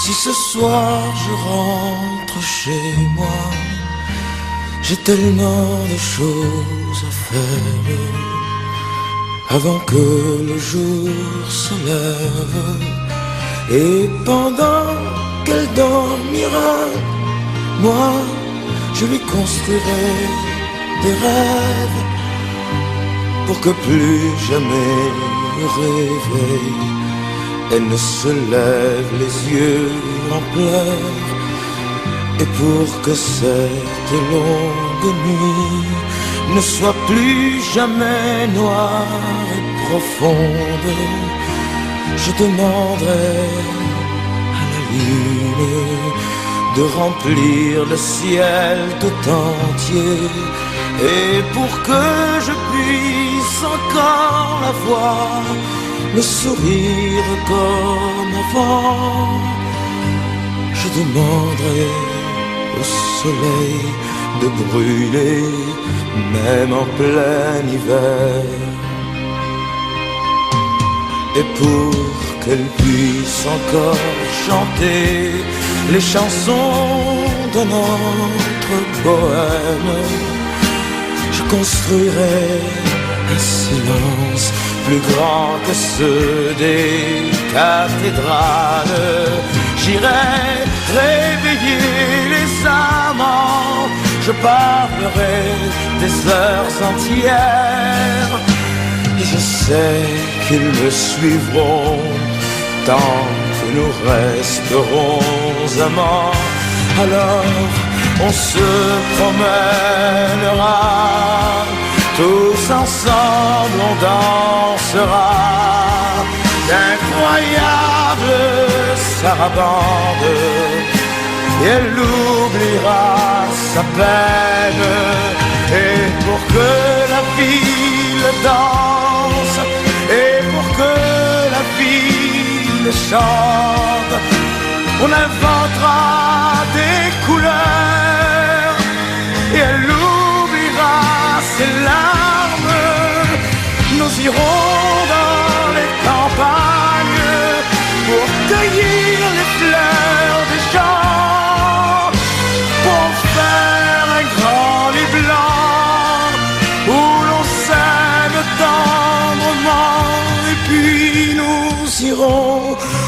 Si ce soir je rentre chez moi, j'ai tellement de choses à faire avant que le jour se lève. Et pendant qu'elle dormira, moi je lui construirai des rêves pour que plus jamais au réveil elle ne se lève les yeux en pleurs. Et pour que cette longue nuit ne soit plus jamais noire et profonde, je demanderai à la lune de remplir le ciel tout entier. Et pour que je puisse encore la voir, le sourire comme avant, je demanderai au soleil de brûler même en plein hiver. Et pour qu'elle puisse encore chanter les chansons de notre bohème, je construirai un silence plus grand que ceux des cathédrales. J'irai réveiller les amants, je parlerai des heures entières. Et je sais qu'ils me suivront tant que nous resterons amants. Alors on se promènera, tous ensemble on dansera d'incroyables sarabandes, et elle oubliera sa peine. Et pour que la ville danse, et pour que la ville chante, on inventera des couleurs, et elle oubliera ses larmes. Nous irons dans les campagnes pour cueillir les fleurs des champs, pour faire un grand lit blanc où l'on s'aime tendrement. Et puis nous irons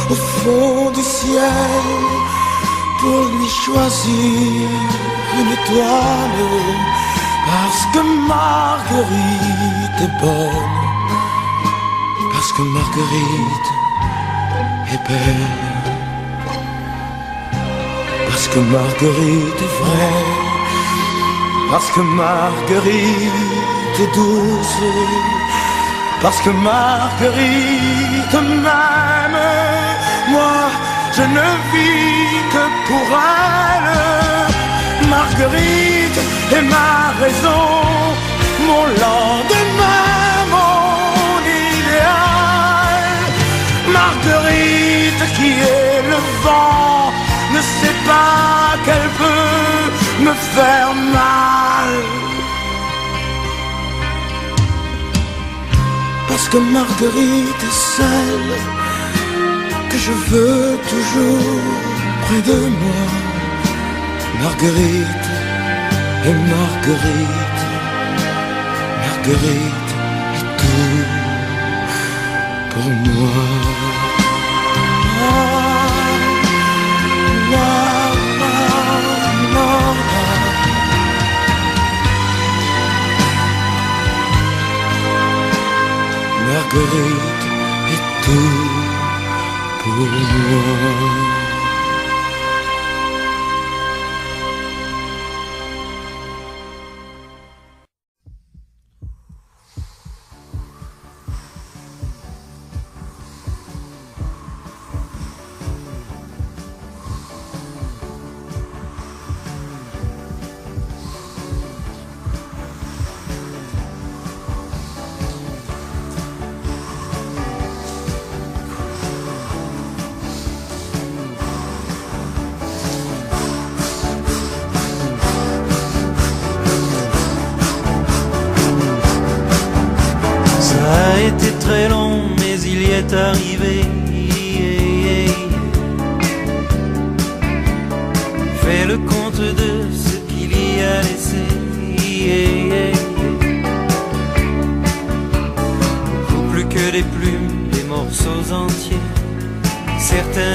au fond du ciel pour lui choisir une étoile, parce que Marguerite est bonne, parce que Marguerite est belle, parce que Marguerite est vraie, parce que Marguerite est douce, parce que Marguerite m'aime. Moi je ne vis que pour elle. Marguerite est ma raison, mon lendemain, mon idéal. Marguerite qui est le vent ne sait pas qu'elle peut me faire mal. Parce que Marguerite est celle que je veux toujours près de moi. Marguerite et Marguerite, Marguerite est tout pour moi. Marguerite est tout pour moi.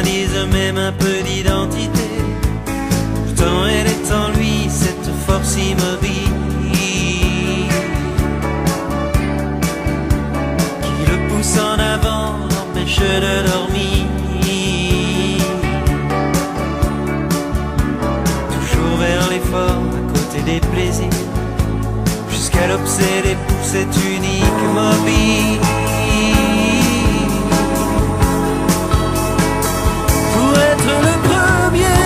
dise même un peu d'identité. Pourtant elle est en lui, cette force immobile qui le pousse en avant, l'empêche de dormir. Toujours vers l'effort, à côté des plaisirs, jusqu'à l'obséder pour cette unique mobile. Pour être le premier,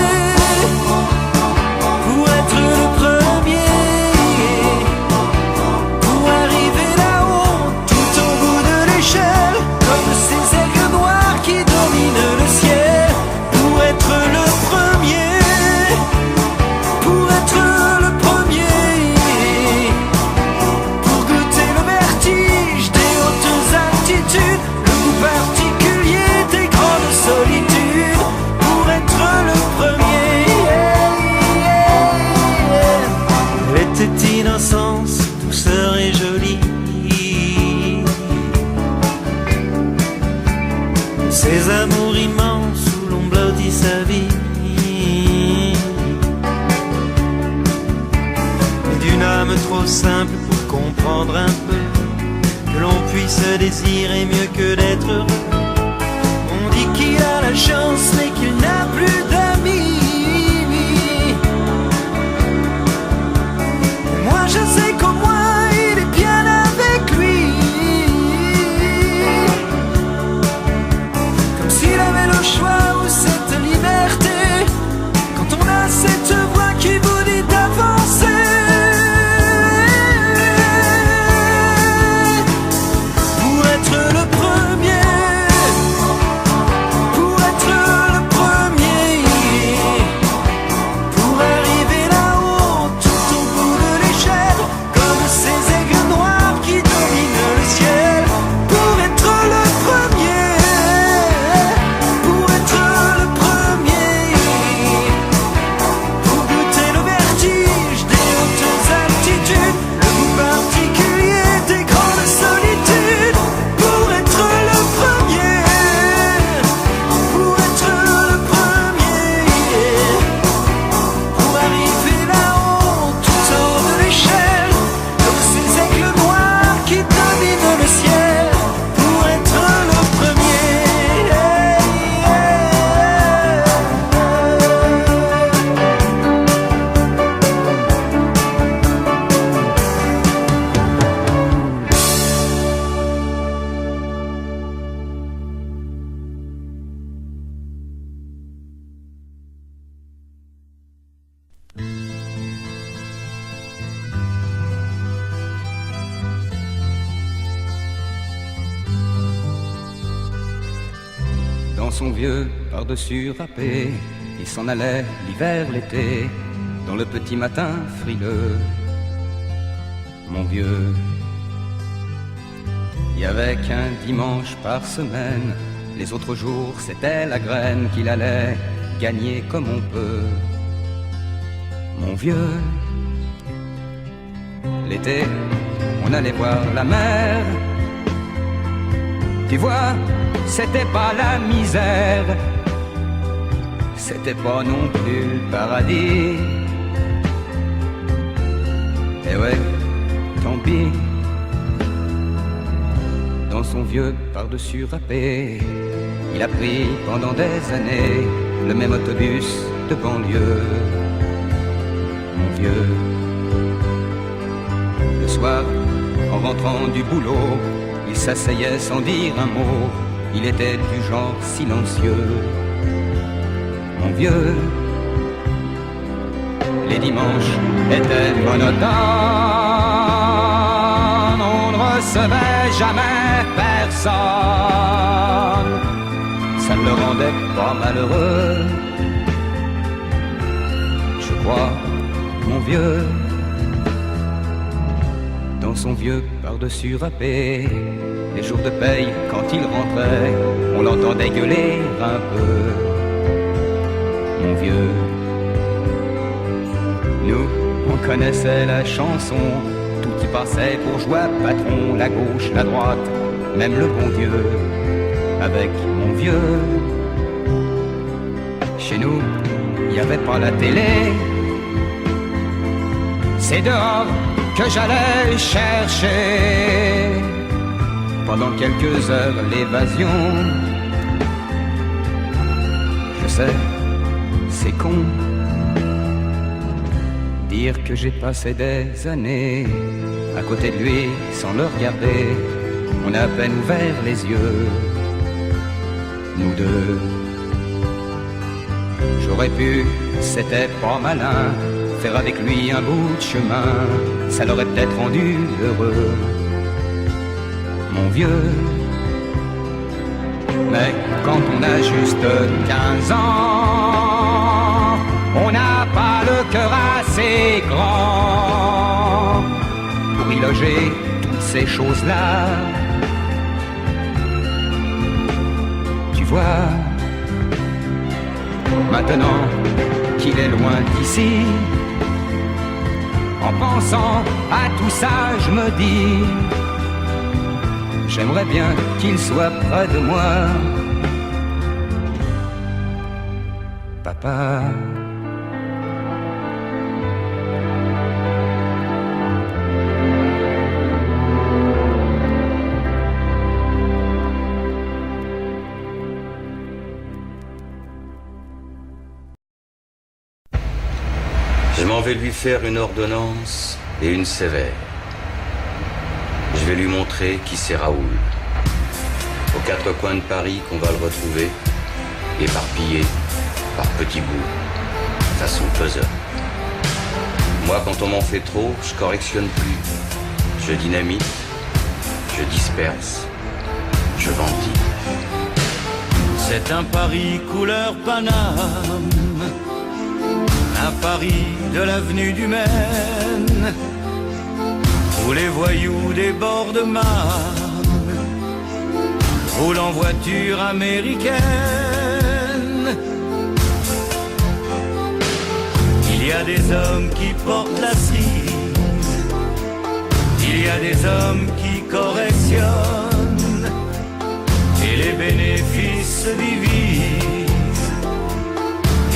pour être le premier, pour arriver là-haut, tout au bout de l'échelle, comme ces aigles noirs qui dominent le ciel. Pour être le premier, pour être le premier, pour goûter le vertige des hautes altitudes, le goût particulier des grandes solitudes. Pour être le premier, elle était innocence, douceur et jolie. Ses amours immenses où l'on blottit sa vie. Mais d'une âme trop simple pour comprendre un peu que l'on puisse désirer mieux que d'être heureux. On dit qu'il a la chance mais qu'il n'a plus d'amis. Moi je sais qu'au moins il est bien avec lui, comme s'il avait le choix ou cette liberté, quand on a cette voix qui vous dit d'avancer. Pour être le premier, pour être le premier, pour arriver là-haut, tout au bout de l'échelle, comme ces aigles noirs qui dominent le ciel. Pour être le premier, pour être le premier, pour goûter le vertige des hautes altitudes, le goût particulier des grandes solitudes. Pour être le premier, pour être le premier, pour arriver là-haut, tout en haut de l'échelle, comme ces aigles noirs qui dominent le ciel. Pour être le premier. Dans son vieux par-dessus râpé, il s'en allait l'hiver, l'été, dans le petit matin frileux. Mon vieux, il y avait qu'un dimanche par semaine, les autres jours c'était la graine qu'il allait gagner comme on peut. Mon vieux, l'été, on allait voir la mer. Tu vois, c'était pas la misère, c'était pas non plus le paradis. Eh ouais, tant pis. Dans son vieux par-dessus râpé, il a pris pendant des années le même autobus de banlieue. Mon vieux, le soir, en rentrant du boulot, il s'asseyait sans dire un mot, il était du genre silencieux. Mon vieux, les dimanches étaient monotones, on ne recevait jamais personne, ça ne le rendait pas malheureux. Je crois, mon vieux, dans son vieux par-dessus râpé, les jours de paye, quand il rentrait, on l'entendait gueuler un peu. Mon vieux, nous, on connaissait la chanson, tout y passait, bourgeois, patron, la gauche, la droite, même le bon Dieu. Avec mon vieux, Chez nous, il n'y avait pas la télé. C'est dehors que j'allais chercher pendant quelques heures l'évasion. Je sais, c'est con dire que j'ai passé des années à côté de lui sans le regarder. On a à peine ouvert les yeux, nous deux. J'aurais pu, c'était pas malin, faire avec lui un bout de chemin, ça l'aurait peut-être rendu heureux, mon vieux. Mais quand on a juste 15 ans, on n'a pas le cœur assez grand pour y loger toutes ces choses-là. Tu vois, maintenant qu'il est loin d'ici, en pensant à tout ça, je me dis, j'aimerais bien qu'il soit près de moi. Papa. Je m'en vais lui faire une ordonnance et une sévère. Je vais lui montrer qui c'est Raoul. Aux quatre coins de Paris qu'on va le retrouver, éparpillé par petits bouts, façon puzzle. Moi, quand on m'en fait trop, je correctionne plus. Je dynamite, je disperse, je ventile. C'est un Paris couleur Paname, un Paris de l'avenue du Maine, où les voyous des bords de Marne roulent en voiture américaine. Il y a des hommes qui portent la crise, il y a des hommes qui correctionnent, et les bénéfices se divisent,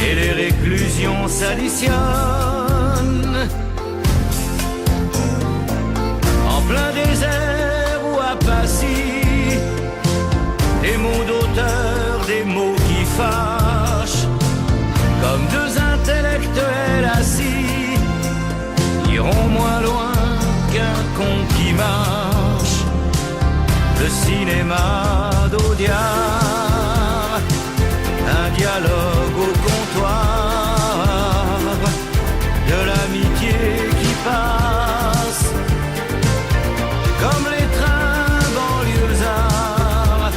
et les réclusions s'additionnent. En plein désert ou à Passy, des mots d'auteur, des mots qui fâchent, comme deux intellectuels assis, iront moins loin qu'un con qui marche. Le cinéma d'Audiard, un dialogue au comptoir, de l'amitié qui passe, comme les trains banlieusards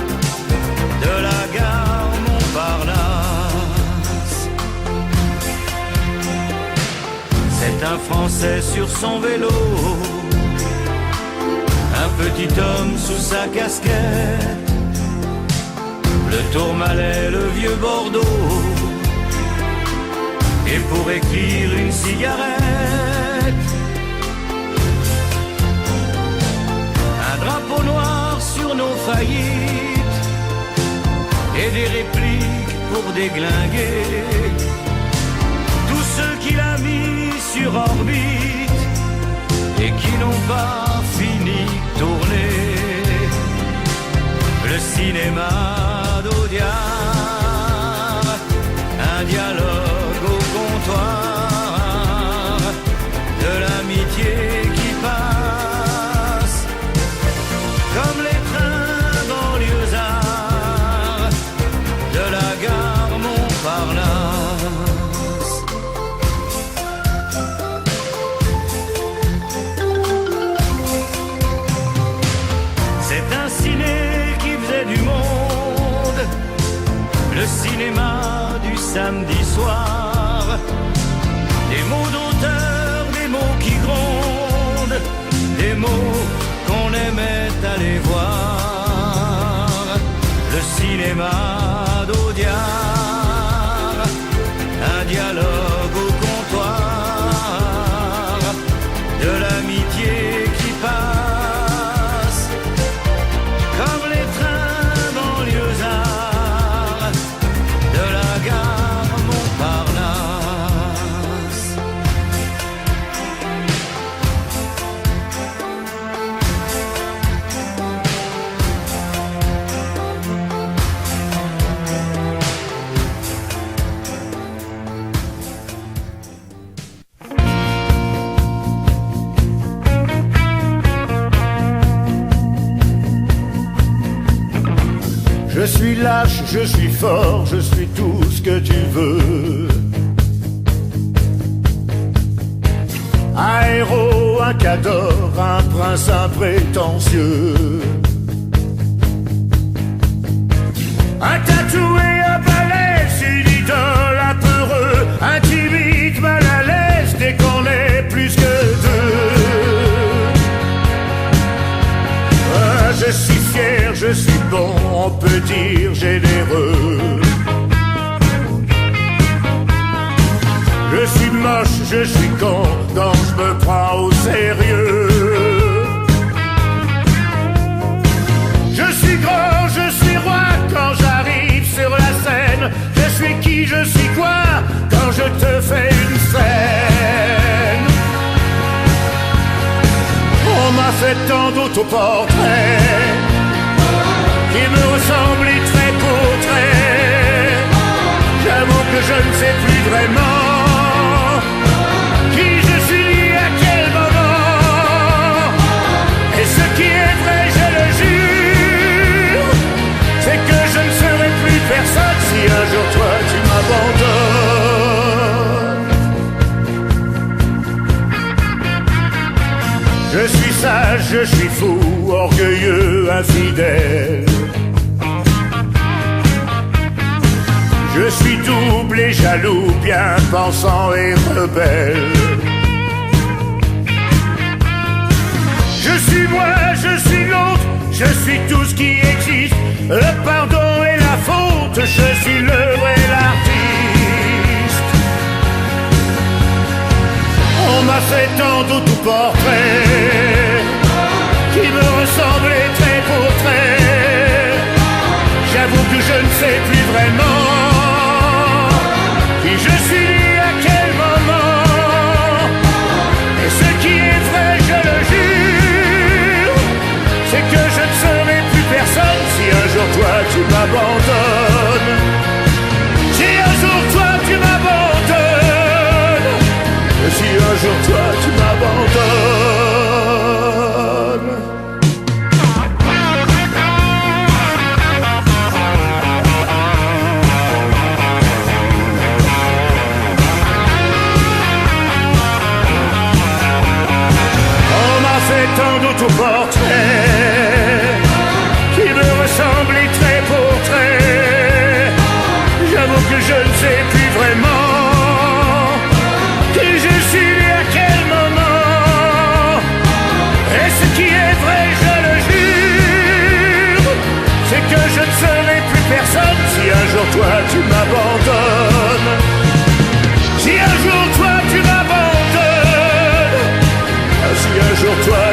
de la gare Montparnasse. C'est un Français sur son vélo, un petit homme sous sa casquette, le Tourmalet, le vieux Bordeaux, et pour écrire une cigarette, un drapeau noir sur nos faillites, et des répliques pour déglinguer tous ceux qu'il a mis sur orbite et qui n'ont pas fini de tourner. Le cinéma d'Audiard, un dialogue au comptoir, de l'amitié qui passe, comme les trains banlieusards de la gare Montparnasse. C'est un ciné qui faisait du monde, le cinéma du samedi soir, des mots d'auteur, des mots qui grondent, des mots qu'on aimait aller voir. Le cinéma d'Audiard, un dialogue au comptoir, de l'amitié qui passe, comme les trains banlieusards de la gare lâche, je suis fort, je suis tout ce que tu veux. Un héros, un cador, un prince imprétentieux. Un tatoué, un balèze, une idole, un peureux, un timide, mal à l'aise, dès qu'on est plus que deux. Je suis fier, je suis bon, on peut dire généreux. Je suis moche, je suis con, quand je me prends au sérieux. Je suis grand, je suis roi, quand j'arrive sur la scène. Je suis qui, je suis quoi, quand je te fais une scène. On m'a fait tant d'autoportraits qui me ressemblent trait pour trait. J'avoue que je ne sais plus vraiment qui je suis à quel moment. Et ce qui est vrai, je le jure, c'est que je ne serai plus personne si un jour toi tu m'abandonnes. Je suis sage, je suis fou, orgueilleux, infidèle. Je suis double et jaloux, bien pensant et rebelle. Je suis moi, je suis l'autre, je suis tout ce qui existe. Le pardon et la faute, je suis l'œuvre et l'artiste. On m'a fait tant d'autoportraits qui me ressemblaient trait pour trait. J'avoue que je ne sais plus vraiment qui je suis à quel moment. Et ce qui est vrai, je le jure, c'est que je ne serai plus personne si un jour toi tu m'abandonnes. Si un jour toi tu m'abandonnes. Si un jour toi tu m'abandonnes. Tant d'autoportraits qui me ressemblent trait pour trait. J'avoue que je ne sais plus vraiment qui je suis et à quel moment. Et ce qui est vrai, je le jure, c'est que je ne serai plus personne si un jour toi tu m'abandonnes. Si un jour toi tu m'abandonnes. Si un jour toi